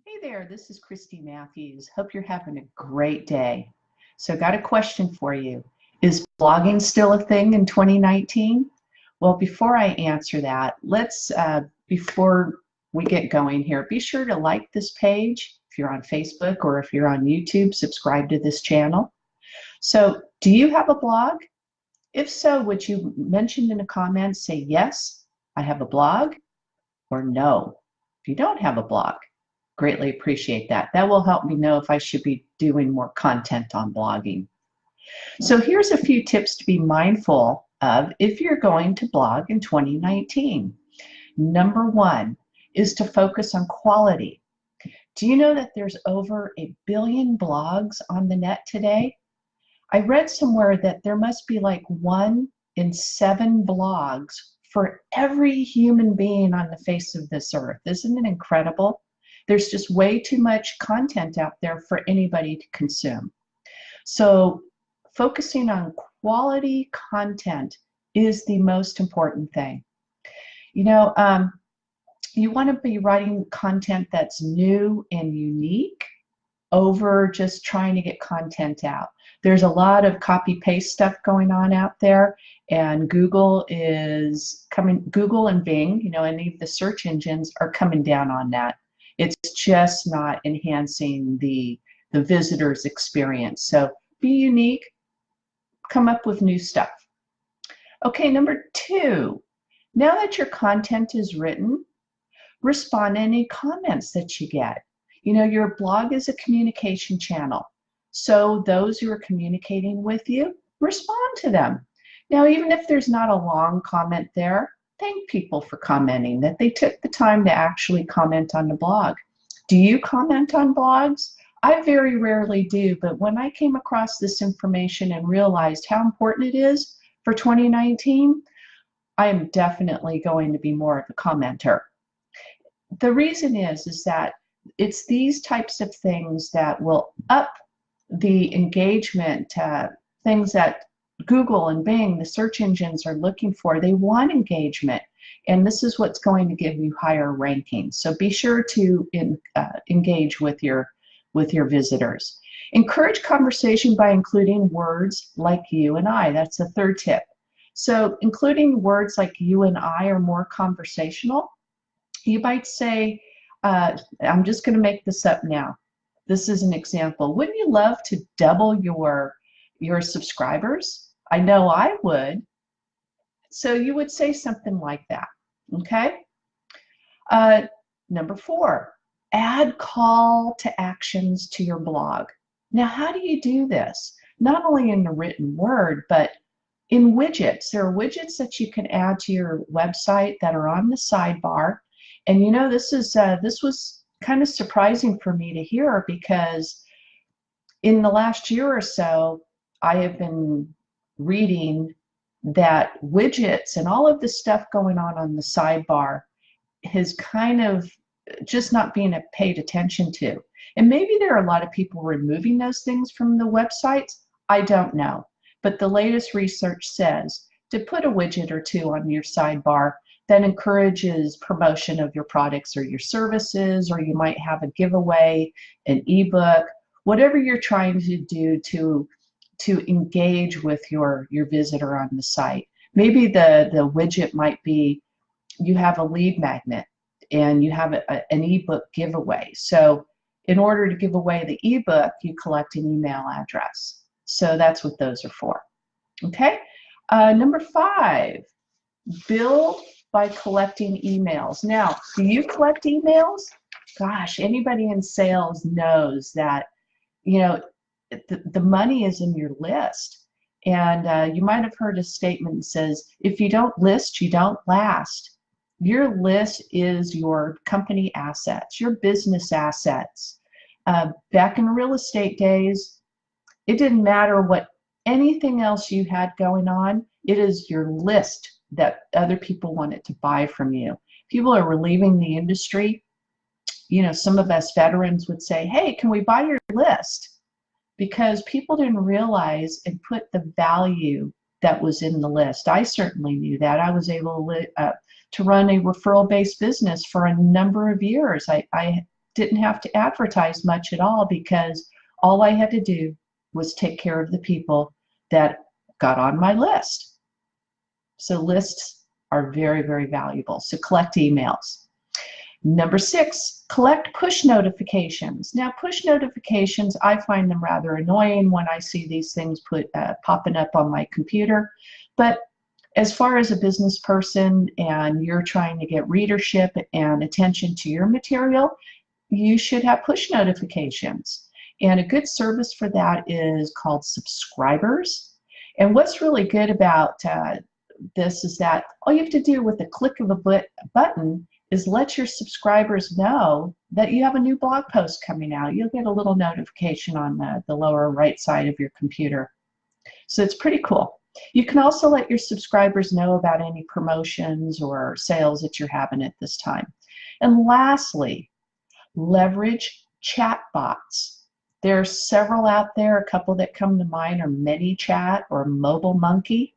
Hey there, this is Christy Matthews. Hope you're having a great day. So, got a question for you. Is blogging still a thing in 2019? Well, before I answer that, before we get going here, be sure to like this page if you're on Facebook or if you're on YouTube, subscribe to this channel. So, do you have a blog? If so, would you mention in the comments, say, yes, I have a blog, or no, if you don't have a blog? Greatly appreciate that. That will help me know if I should be doing more content on blogging. So here's a few tips to be mindful of if you're going to blog in 2019. Number one is to focus on quality. Do you know that there's over 1 billion blogs on the net today? I read somewhere that there must be like 1 in 7 blogs for every human being on the face of this earth. Isn't it incredible? There's just way too much content out there for anybody to consume. So focusing on quality content is the most important thing. You know, you want to be writing content that's new and unique over just trying to get content out. There's a lot of copy paste stuff going on out there, and Google and Bing, any of the search engines are coming down on that. It's just not enhancing the visitor's experience. So be unique, come up with new stuff. Okay, number 2, now that your content is written, respond to any comments that you get. Your blog is a communication channel. So those who are communicating with you, respond to them. Now, even if there's not a long comment there, thank people for commenting, that they took the time to actually comment on the blog. Do you comment on blogs? I very rarely do, but when I came across this information and realized how important it is for 2019, I am definitely going to be more of a commenter. The reason is that it's these types of things that will up the engagement, things that Google and Bing, the search engines, are looking for. They want engagement, and this is what's going to give you higher rankings. So be sure to engage with your visitors. Encourage conversation by including words like you and I. That's the third tip. So including words like you and I are more conversational. You might say, I'm just going to make this up now. This is an example. Wouldn't you love to double your subscribers? I know I would. So you would say something like that, okay? Number 4, add call to actions to your blog. Now, how do you do this? Not only in the written word, but in widgets. There are widgets that you can add to your website that are on the sidebar. And this was kind of surprising for me to hear, because in the last year or so, I have been reading that widgets and all of the stuff going on the sidebar has kind of just not being paid attention to. And maybe there are a lot of people removing those things from the websites. I don't know. But the latest research says to put a widget or two on your sidebar that encourages promotion of your products or your services, or you might have a giveaway, an ebook, whatever you're trying to do to engage with your visitor on the site. Maybe the widget might be you have a lead magnet and you have an ebook giveaway. So in order to give away the ebook, you collect an email address. So that's what those are for. Okay. Number 5, build by collecting emails. Now, do you collect emails? Gosh, anybody in sales knows that, the money is in your list. And you might have heard a statement that says, if you don't list, you don't last. Your list is your company assets, your business assets. Back in real estate days, it didn't matter what anything else you had going on. It is your list that other people wanted to buy from you. People are leaving the industry. Some of us veterans would say, hey, can we buy your list? Because people didn't realize and put the value that was in the list. I certainly knew that. I was able to run a referral-based business for a number of years. I didn't have to advertise much at all because all I had to do was take care of the people that got on my list. So lists are very, very valuable. So collect emails. Number 6, collect push notifications. Now, push notifications, I find them rather annoying when I see these things popping up on my computer. But as far as a business person and you're trying to get readership and attention to your material, you should have push notifications. And a good service for that is called Subscribers. And what's really good about this is that all you have to do with the click of a button is let your subscribers know that you have a new blog post coming out. You'll get a little notification on the lower right side of your computer. So it's pretty cool. You can also let your subscribers know about any promotions or sales that you're having at this time. And lastly, leverage chat bots. There are several out there. A couple that come to mind are ManyChat or MobileMonkey.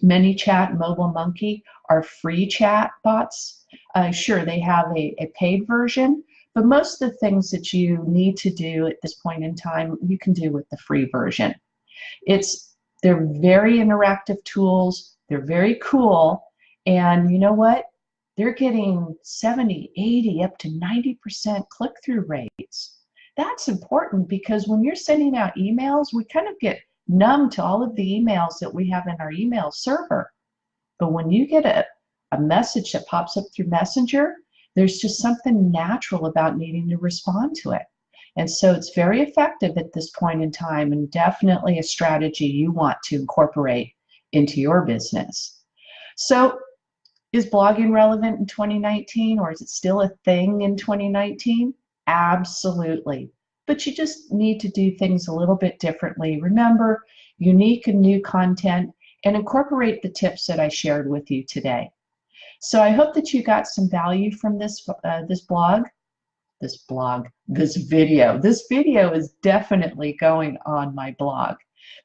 ManyChat and MobileMonkey are free chat bots. Sure, they have a paid version, but most of the things that you need to do at this point in time, you can do with the free version. They're very interactive tools. They're very cool. And you know what? They're getting 70, 80, up to 90% click-through rates. That's important because when you're sending out emails, we kind of get numb to all of the emails that we have in our email server. But when you get a message that pops up through Messenger, there's just something natural about needing to respond to it. And so it's very effective at this point in time and definitely a strategy you want to incorporate into your business. So is blogging relevant in 2019 or is it still a thing in 2019? Absolutely. But you just need to do things a little bit differently. Remember, unique and new content and incorporate the tips that I shared with you today. So I hope that you got some value from this video. This video is definitely going on my blog.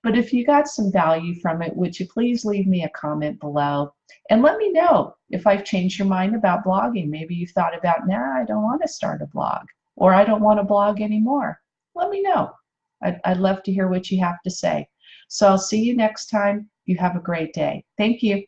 But if you got some value from it, would you please leave me a comment below and let me know if I've changed your mind about blogging. Maybe you've thought about, nah, I don't want to start a blog, or I don't want to blog anymore. Let me know. I'd love to hear what you have to say. So I'll see you next time. You have a great day. Thank you.